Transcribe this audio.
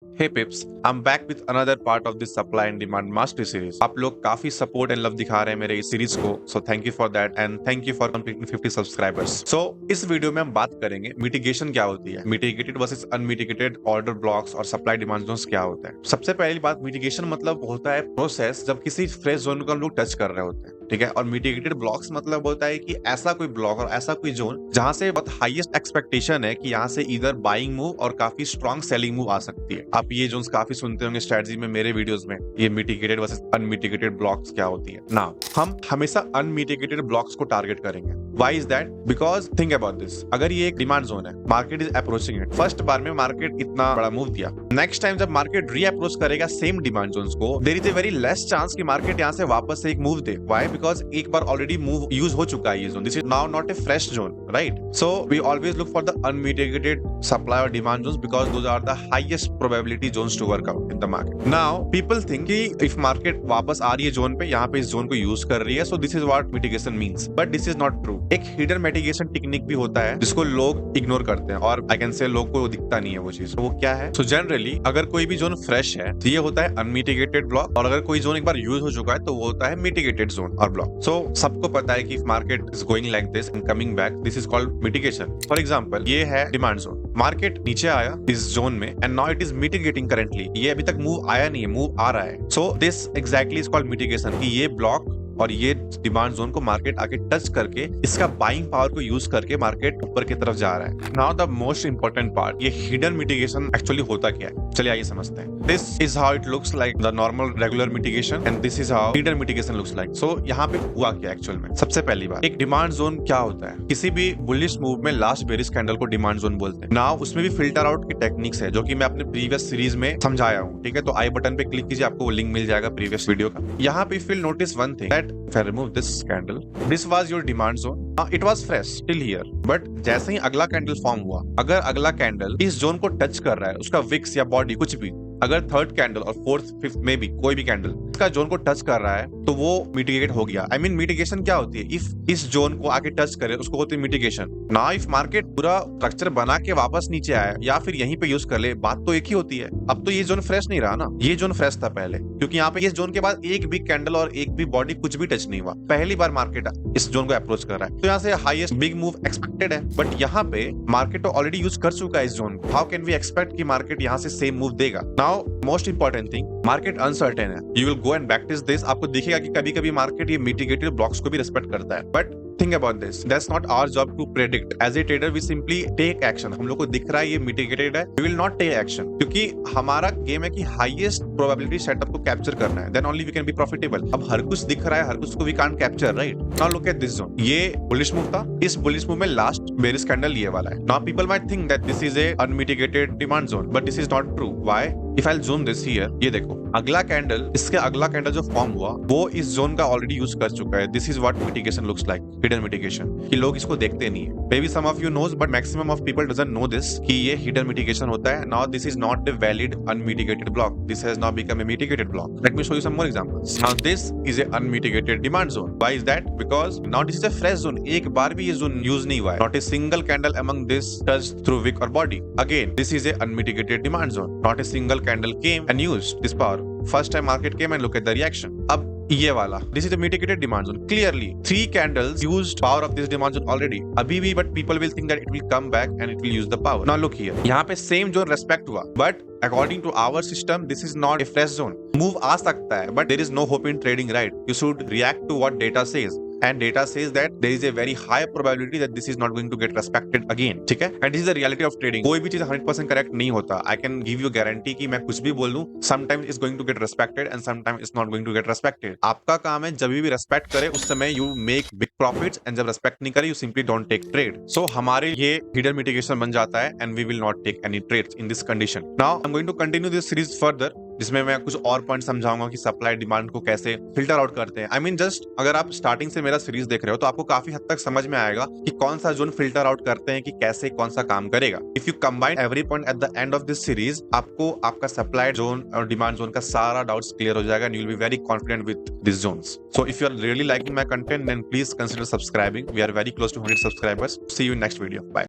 Hey Pips, I'm back with another part of this supply and demand mastery series. आप लोग काफी support and love दिखा रहे हैं मेरे इस सीरीज को, so thank you for that and thank you for completing 50 subscribers. So इस वीडियो में हम बात करेंगे मिटिगेशन क्या होती है, mitigated versus unmitigated order blocks और सप्लाई डिमांड जोन्स क्या होता है। सबसे पहली बात, मिटिगेशन मतलब होता है प्रोसेस जब किसी फ्रेश जोन को हम लोग टच कर रहे होते हैं, ठीक है। और मिटिगेटेड ब्लॉक्स मतलब होता है कि ऐसा कोई ब्लॉक और ऐसा कोई जोन जहां से बहुत हाईएस्ट एक्सपेक्टेशन है कि यहाँ से इधर बाइंग मूव और काफी स्ट्रॉन्ग सेलिंग मूव आ सकती है। आप ये जोन्स काफी सुनते होंगे स्ट्रेटजी में, मेरे वीडियोस में, ये मिटिगेटेड वर्सेस अनमिटिगेटेड ब्लॉक्स क्या होती है ना। हम हमेशा अनमिटिगेटेड ब्लॉक्स को टारगेट करेंगे। Why is that? Because think about this, अगर ये एक डिमांड जोन है, market is approaching it, first बार में मार्केट इतना बड़ा मूव दिया, नेक्स्ट टाइम जब मार्केट री अप्रोच करेगा सेम डिमांड जोन्स को, there is a very less chance कि मार्केट यहाँ से वापस से एक मूव दे। व्हाई? बिकॉज एक बार ऑलरेडी मूव यूज हो चुका है ये zone, this is now not a fresh zone, right? So we always look for the unmitigated supply और demand zones because those are the highest probability zones to work out in the market. Now people think कि if market वापस आ रही है zone पे, यहाँ पे इस जोन को यूज कर रही है, so this is what mitigation means, but this is not true. एक हिडन मिटिगेशन टेक्निक भी होता है जिसको लोग इग्नोर करते हैं और आई कैन से लोग को दिखता नहीं है वो चीज। वो क्या है? सो जनरली अगर कोई भी जोन फ्रेश है तो ये होता है अनमिटिगेटेड ब्लॉक, और अगर कोई जोन एक बार यूज हो चुका है तो वो होता है मिटिगेटेड जोन और ब्लॉक। सो सबको पता है कि if market is going like this and coming back, this is called mitigation. For example, ये है डिमांड जोन, मार्केट नीचे आया इस जोन में and now it is mitigating currently, ये अभी तक मूव आया नहीं है, मूव आ रहा है। So this exactly is called mitigation, कि ये ब्लॉक और ये डिमांड जोन को मार्केट आके टच करके इसका बाइंग पावर को यूज करके मार्केट ऊपर की तरफ जा रहा है। Now the most important part, ये हिडन मिटिगेशन एक्चुअली होता क्या है, चलिए आइए समझते हैं। This is how it looks like the normal regular mitigation and this is how hidden mitigation looks like. सो यहाँ पे हुआ क्या एक्चुअल में? सबसे पहली बात, एक डिमांड जोन क्या होता है? किसी भी बुलिश मूव में लास्ट बेरिश कैंडल को डिमांड जोन बोलते हैं। नाउ उसमें भी फिल्टर आउट की टेक्निक्स है जो कि मैं अपने प्रीवियस सीरीज में समझाया हूँ, ठीक है। तो आई बटन पे क्लिक कीजिए, आपको वो लिंक मिल जाएगा प्रीवियस वीडियो का। यहाँ पे if you notice one thing that if I remove this candle, this was your demand zone, it was fresh till here, but जैसे ही अगला कैंडल फॉर्म हुआ, अगर अगला कैंडल इस जोन को टच कर रहा है, उसका विक्स या बॉडी कुछ भी, अगर थर्ड कैंडल और फोर्थ फिफ्थ में भी कोई भी कैंडल इसका जोन को टच कर रहा है तो वो मिटिगेट हो गया। आई मीन मिटिगेशन क्या होती है? इफ इस जोन को आके टच करे उसको होती है मिटिगेशन। ना इफ मार्केट पूरा स्ट्रक्चर बना के वापस नीचे आया या फिर यहीं पे यूज कर ले, बात तो एक ही होती है। अब तो ये जोन फ्रेश नहीं रहा ना, ये जोन फ्रेश था पहले, क्योंकि यहाँ पे इस जोन के बाद एक भी कैंडल और एक भी बॉडी कुछ भी टच नहीं हुआ, पहली बार मार्केट इस जोन को अप्रोच कर रहा है, तो यहाँ से हाईएस्ट बिग मूव एक्सपेक्टेड है। बट यहाँ पे मार्केट तो ऑलरेडी यूज कर चुका है इस जोन को, हाउ कैन वी एक्सपेक्ट कि मार्केट यहाँ से सेम मूव देगा? Now most important thing, market uncertain है, you will go and practice this. आपको दिखेगा कि कभी कभी मार्केट ये मिटिगेटेड ब्लॉक्स को भी रिस्पेक्ट करता है, but think about this, that's not our job to predict. As a trader we simply take action. हम लोग को दिख रहा है ये मिटिगेटेड है, we will not take action, क्योंकि हमारा गेम है कि हाईएस्ट प्रोबेबिलिटी सेटअप को कैप्चर करना है, then only we can be profitable. अब हर कुछ दिख रहा है, हर कुछ को we can't capture, right? Now look at this zone, ये बुलिश मूव था, इस बुलिश मूव में लास्ट बेरिश कैंडल ये वाला है। Now people might think that this is a unmitigated demand zone, but this is not true. Why? If I zoom this here, ये देखो अगला कैंडल, इसके अगला कैंडल जो फॉर्म हुआ वो इस जोन का ऑलरेडी यूज कर चुका है। This is what mitigation looks like, hidden mitigation, कि लोग इसको देखते नहीं है। Maybe some of you knows but maximum of people doesn't know this कि ये हिडन मिटिगेशन होता है। Now this is not a valid unmitigated block, this has now become a mitigated block. Let me show you some more examples. Now this is a unmitigated demand zone. Why is that? Because now this is a fresh zone, एक बार भी ये zone use नहीं हुआ है, not a single candle among this touch through wick और body. Again this is a unmitigated demand zone, not a single candle came and used this power. First time market came and look at the reaction. अब ये वाला, this is a mitigated demand zone. Clearly, 3 candles used power of this demand zone already. अभी भी, but people will think that it will come back and it will use the power. Now look here. यहाँ पे same zone respect हुआ, but according to our system, this is not a fresh zone. Move आ सकता है, but there is no hope in trading, right? You should react to what data says. And data says that there is a very high probability that this is not going to get respected again, ठीक है? And this is the reality of trading. कोई भी चीज 100% correct नहीं होता। I can give you guarantee कि मैं कुछ भी बोल दूं, sometimes it's going to get respected and sometimes it's not going to get respected. आपका काम है जब भी respect करे उस समय you make big profits, and जब respect नहीं करे you simply don't take trade. So हमारे ये hidden mitigation बन जाता है and we will not take any trades in this condition. Now I'm going to continue this series further, जिसमें मैं कुछ और पॉइंट समझाऊंगा कि सप्लाई डिमांड को कैसे फिल्टर आउट करते हैं। आई मीन जस्ट अगर आप स्टार्टिंग से मेरा सीरीज देख रहे हो तो आपको काफी हद तक समझ में आएगा कि कौन सा जोन फिल्टर आउट करते हैं, कि कैसे कौन सा काम करेगा। If you combine every point at the end of this series, आपको आपका सप्लाई जोन और डिमांड जोन का सारा डाउट्स क्लियर हो जाएगा and you will be very confident with this zones. So if you are really liking my content, then please consider subscribing. We are very close to 100 subscribers. See you in next video. Bye.